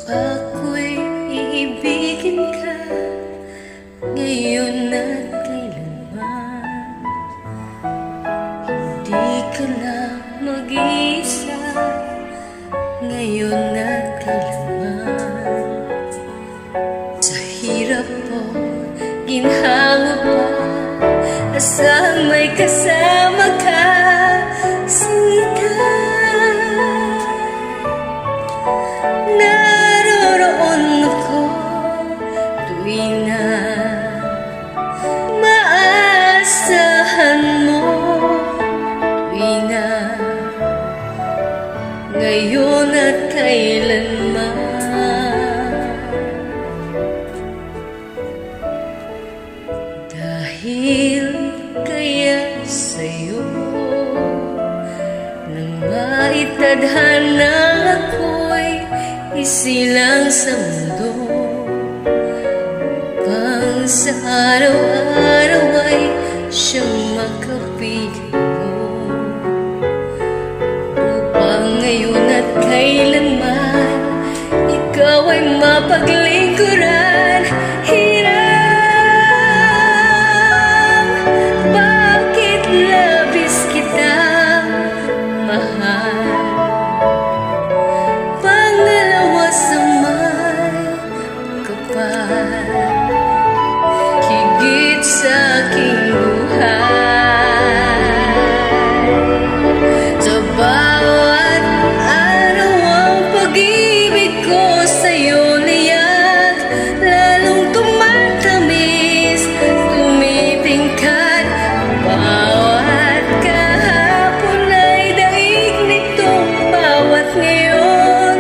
Ako'y iibigin ka ngayon at kailanman. Hindi ka na mag-iisa ngayon at kailanman. Sa hirap mo, ginhawa pa, asang may kasama ka, sinta. Naroroon ako tuwing na maasahan mo, tuwing na ngayon at kailanman. Dahil kaya sa'yo nang maitadhana ako'y isilang sa mundo, upang sa araw-araw ay siyang makapiling mo, upang ngayon at kailanman ikaw ay mapaglingkuran. Hirap, bakit labis kitang mahal? Pangalawa sa may kapal, higit sa aking buhay. Sa bawat araw ang pag-ibig ko sa'yo liyak, lalong tumatamis, tumitingkad. Bawat kahapon ay daig nitong bawat ngayon,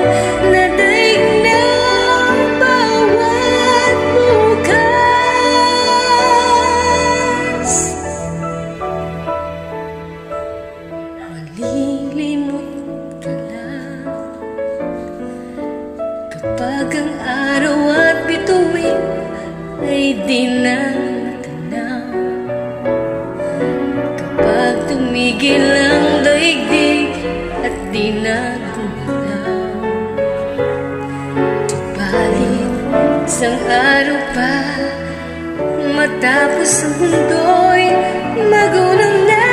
na daig ng bawat bukas. Malilimot ka lang kapag ang araw at bituin ay di na tanaw, kapag tumigil ang daigdig at di na gumalaw. Subalit isang araw pa, matapos ang mundo'y magulang na,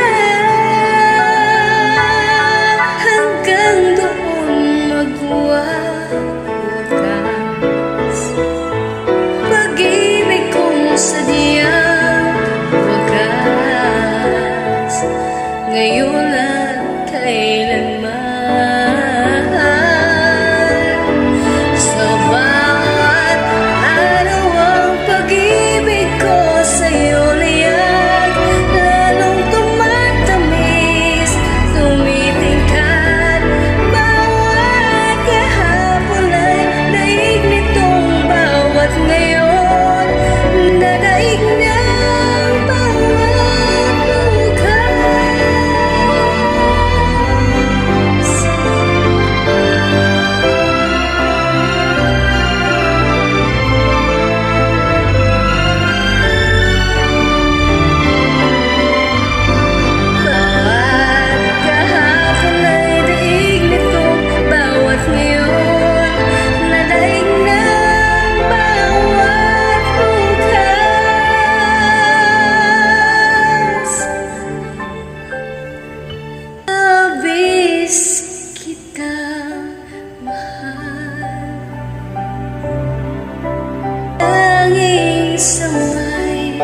hanggang doon magwawakas. Pag-ibig kong sadyang wagas, ngayon at kailanman. Sa bawat araw ang pag-ibig ko sa'yo liyak, lalong tumatamis, tumitingkad. Bawat kahapon ay daig nitong bawat ngayon, na daig ng bawat bukas. Bawat kahapon ay daig nitong bawat ngayon, na daig ng bawat bukas. Labis kitang mahal, tanging sa may